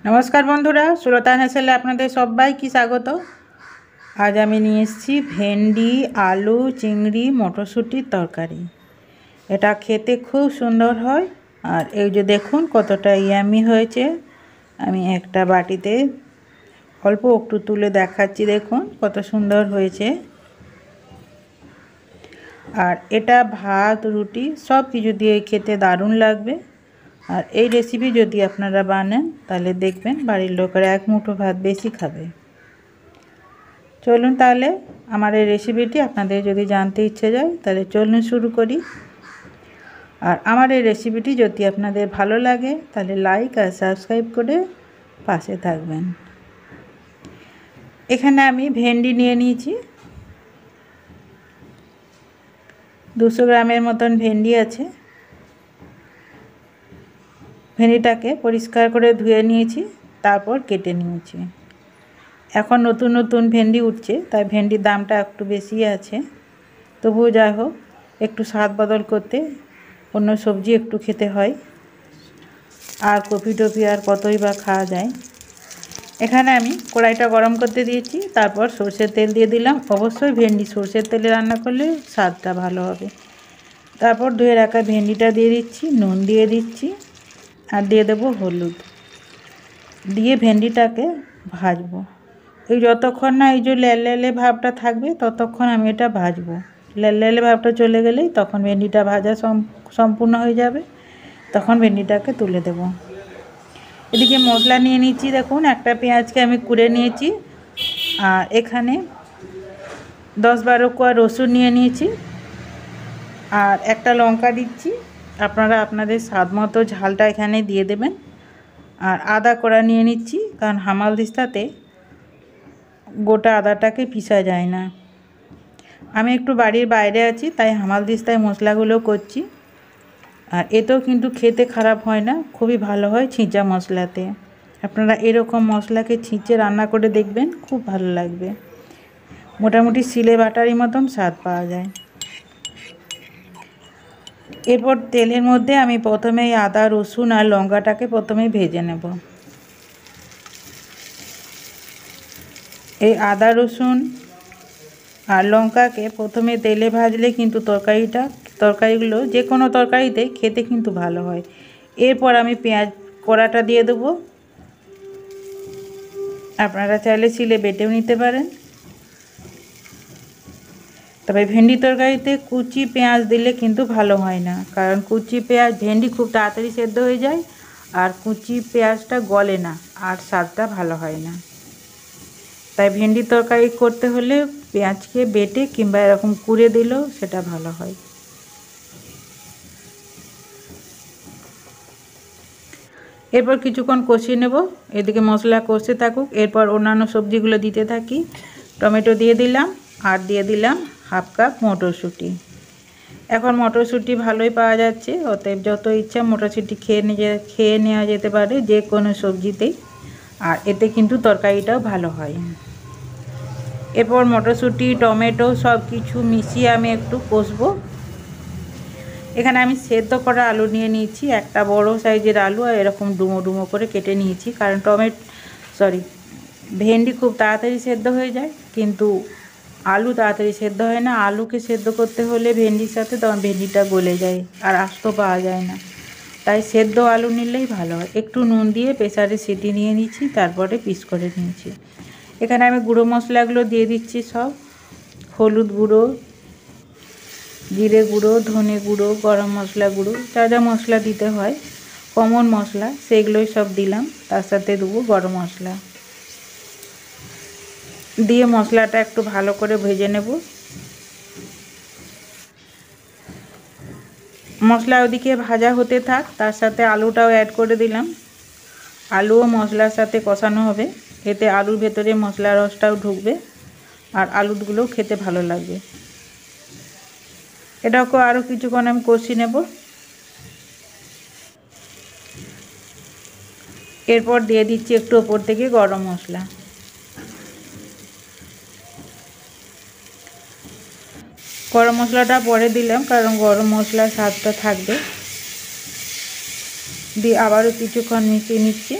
नमस्कार बंधुरा सुलतान हेसेले आपनादेर सबाइके स्वागत। आज आमी निये एसेछि भेंडी आलू चिंगड़ी मटरशुटिर तरकारी। एटा खेते खूब सुंदर हय और एई जे देखुन कतटा यामी हयेछे। आमी एकटा बाटीते अल्प एकटु तुले देखाच्छि, देखुन कत सुंदर हयेछे। और एटा भात रुटी सब किछु दिये खेते दारुण लागबे। और এই রেসিপি যদি আপনারা বানান তাহলে দেখবেন বাড়ির লোকেরা এক মুঠো ভাত বেশি খাবে। চলুন তাহলে আমার এই রেসিপিটি আপনাদের যদি জানতে ইচ্ছে যায় তাহলে চলুন শুরু করি। আর আমার এই রেসিপিটি যদি আপনাদের ভালো লাগে তাহলে লাইক আর সাবস্ক্রাইব করে পাশে থাকবেন। এখানে আমি ভেন্ডি নিয়ে নিয়েছি, 200 গ্রামের মতন ভেন্ডি আছে। ভেন্ডিটাকে পরিষ্কার করে ধুয়ে নিয়েছি, তারপর কেটে নিয়েছি। এখন নতুন নতুন ভেন্ডি উঠছে তাই ভেন্ডির দামটা একটু বেশি আছে, তবুও যাই হোক একটু স্বাদ বদল করতে অন্য সবজি একটু খেতে হয়। আর কপি টপি আর কতই বা খাওয়া যায়। এখানে আমি কড়াইটা গরম করতে দিয়েছি, তারপর সরষের তেল দিয়ে দিলাম। অবশ্যই ভেন্ডি সরষের তেলে রান্না করলে স্বাদটা ভালো হবে। তারপর ধুয়ে রাখা ভেন্ডিটা দিয়ে দিচ্ছি, নুন দিয়ে দিচ্ছি আর দিয়ে দেবো হলুদ দিয়ে ভেন্ডিটাকে ভাজবো। এই যতক্ষণ না এই যে লেলে ভাবটা থাকবে ততক্ষণ আমি এটা ভাজবো। লেলে ভাবটা চলে গেলেই তখন ভেন্ডিটা ভাজা সম্পূর্ণ হয়ে যাবে, তখন ভেন্ডিটাকে তুলে দেব। এদিকে মশলা নিয়ে নিচ্ছি, দেখুন একটা পেঁয়াজকে আমি কুড়ে নিয়েছি। আর এখানে 10-12 কোয়া রসুন নিয়ে নিয়েছি আর একটা লঙ্কা দিচ্ছি। আপনারা আপনাদের স্বাদ মতো ঝালটা এখানে দিয়ে দেবেন। আর আদা কোড়া নিয়ে নিচ্ছি, কারণ হামালদিস্তাতে গোটা আদাটাকে পিষা যায় না। আমি একটু বাড়ির বাইরে আছি তাই হামালদিস্তায় মশলাগুলো করছি। আর এতেও কিন্তু খেতে খারাপ হয় না, খুবই ভালো হয় ছিঁচা মশলাতে। আপনারা এরকম মশলাকে ছিঁচে রান্না করে দেখবেন, খুব ভালো লাগবে। মোটামুটি সিলে বাটারি মতন স্বাদ পাওয়া যায়। এরপর তেলের মধ্যে আমি প্রথমে আদা রসুন আর লঙ্কাটাকে প্রথমে ভেজে নেব। এই আদা রসুন আর লঙ্কাকে প্রথমে তেলে ভাজলে কিন্তু তরকারিগুলো যে কোনো তরকারিতে খেতে কিন্তু ভালো হয়। এরপর আমি পেঁয়াজ কোড়াটা দিয়ে দেবো। আপনারা চাইলে শিলে বেটেও নিতে পারেন, তবে ভেন্ডি তরকারিতে কুচি পেঁয়াজ দিলে কিন্তু ভালো হয় না, কারণ কুচি পেঁয়াজ ভেন্ডি খুব তাড়াতাড়ি সেদ্ধ হয়ে যায় আর কুচি পেঁয়াজটা গলে না আর স্বাদটা ভালো হয় না। তাই ভেন্ডি তরকারি করতে হলে পেঁয়াজকে বেটে কিংবা এরকম কুড়ে দিলেও সেটা ভালো হয়। এরপর কিছুক্ষণ কষিয়ে নেব, এদিকে মশলা কষতে থাকুক। এরপর অন্যান্য সবজিগুলো দিতে থাকি। টমেটো দিয়ে দিলাম আর দিয়ে দিলাম হাফ কাপ মটরশুঁটি। এখন মটরশুঁটি ভালোই পাওয়া যাচ্ছে, অতএব যত ইচ্ছা মটরশুঁটি খেয়ে নেওয়া যেতে পারে যে কোনো সবজিতেই। আর এতে কিন্তু তরকারিটাও ভালো হয়। এরপর মটরশুঁটি টমেটো সব কিছু মিশিয়ে আমি একটু কষবো। এখানে আমি সেদ্ধ করা আলু নিয়ে নিয়েছি, একটা বড় সাইজের আলু, আর এরকম ডুমো ডুমো করে কেটে নিয়েছি। কারণ ভেন্ডি খুব তাড়াতাড়ি সেদ্ধ হয়ে যায়, কিন্তু আলু তাড়াতাড়ি সেদ্ধ হয় না। আলুকে সেদ্ধ করতে হলে ভেন্ডির সাথে তখন ভেন্ডিটা গলে যায় আর আস্ত পাওয়া যায় না, তাই সেদ্ধ আলু নিলেই ভালো হয়। একটু নুন দিয়ে প্রেসারে সিটি নিয়ে নিচ্ছি, তারপরে পিস করে নিয়েছি। এখানে আমি গুঁড়ো মশলাগুলো দিয়ে দিচ্ছি সব। হলুদ গুঁড়ো, জিরে গুঁড়ো, ধনে গুঁড়ো, গরম মশলা গুঁড়ো, যা যা মশলা দিতে হয় কমন মশলা সেগুলোই সব দিলাম। তার সাথে দেবো গরম মশলা দিয়ে মশলাটা একটু ভালো করে ভেজে নেব। মশলা ওদিকে ভাজা হতে থাক, তার সাথে আলুটাও অ্যাড করে দিলাম। আলুও মশলার সাথে কষানো হবে, এতে আলুর ভেতরে মশলার রসটাও ঢুকবে আর আলুগুলোও খেতে ভালো লাগবে। এটাকে আরও কিছুক্ষণ আমি কষিয়ে নেব। এরপর দিয়ে দিচ্ছি একটু ওপর থেকে গরম মশলা। গরম মশলাটা পরে দিলাম, কারণ গরম মশলার স্বাদটা থাকবে। দিয়ে আবারও কিছুক্ষণ মিশিয়ে নিচ্ছি।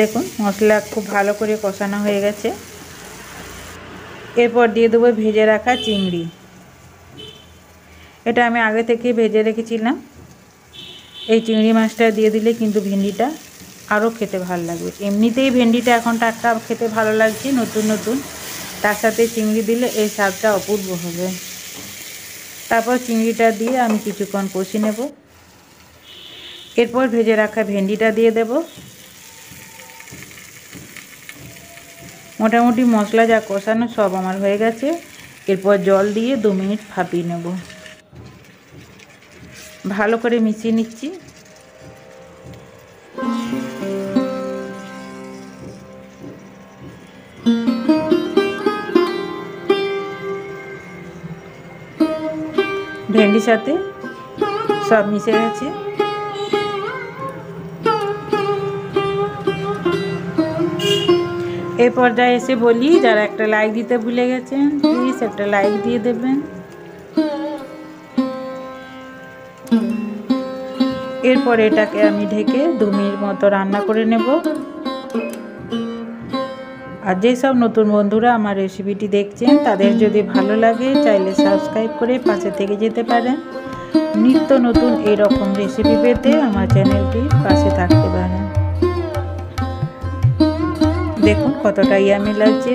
দেখুন মশলা খুব ভালো করে কষানো হয়ে গেছে। এরপর দিয়ে দেবো ভেজে রাখা চিংড়ি। এটা আমি আগে থেকে ভেজে রেখেছিলাম। এই চিংড়ি মাছটা দিয়ে দিলে কিন্তু ভেন্ডিটা আরও খেতে ভালো লাগবে। এমনিতেই ভেন্ডিটা এখন টাটকা খেতে ভালো লাগছে, নতুন নতুন, তার সাথে চিংড়ি দিলে এই স্বাদটা অপূর্ব হবে। তারপর চিংড়িটা দিয়ে আমি কিছুক্ষণ কষি নেব। এরপর ভেজে রাখা ভেন্ডিটা দিয়ে দেব। মোটামুটি মশলা যা কষানো সব আমার হয়ে গেছে। এরপর জল দিয়ে 2 মিনিট ভাপিয়ে নেব। ভালো করে মিশিয়ে নিচ্ছি। ভেন্ডির সাথে সব মিশে গেছে। এই পর্যায়ে এসে বলি, যারা একটা লাইক দিতে ভুলে গেছেন প্লিজ একটা লাইক দিয়ে দেবেন। এরপর এটাকে আমি ঢেকে 2 মিনিট মতো রান্না করে নেব। আর যেসব নতুন বন্ধুরা আমার রেসিপিটি দেখছেন তাদের যদি ভালো লাগে চাইলে সাবস্ক্রাইব করে পাশে থেকে যেতে পারেন। নিত্য নতুন এইরকম রেসিপি পেতে আমার চ্যানেলটির পাশে থাকতে পারেন। দেখুন কতটা ইয়ামি লাগছে,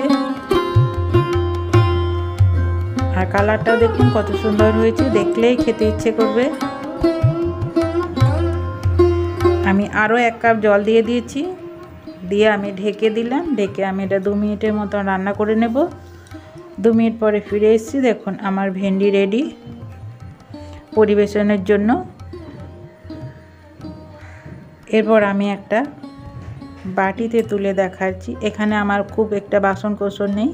আর কালারটাও দেখুন কত সুন্দর হয়েছে, দেখলেই খেতে ইচ্ছে করবে। আমি আরও 1 কাপ জল দিয়ে দিয়েছি, দিয়ে আমি ঢেকে দিলাম। ঢেকে আমি এটা 2 মিনিটের মতো রান্না করে নেব। 2 মিনিট পরে ফিরে এসেছি। দেখুন আমার ভেন্ডি রেডি পরিবেশনের জন্য। এরপর আমি একটা বাটিতে তুলে দেখাচ্ছি। এখানে আমার খুব একটা বাসন কোসন নেই,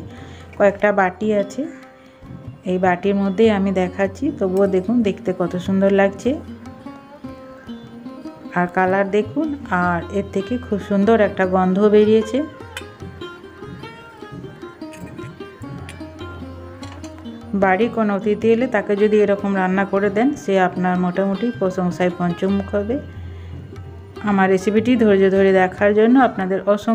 কয়েকটা বাটি আছে। এই বাটির মধ্যেই আমি দেখাচ্ছি, তবুও দেখুন দেখতে কত সুন্দর লাগছে। আর কালার দেখুন, আর এর থেকে খুব সুন্দর একটা গন্ধ বেরিয়েছে। বাড়ি কোনো অতিথি এলে তাকে যদি এরকম রান্না করে দেন, সে আপনার মোটামুটি প্রশংসায় পঞ্চমুখ হবে। আমার রেসিপিটি ধৈর্য ধরে দেখার জন্য আপনাদের অসংখ্য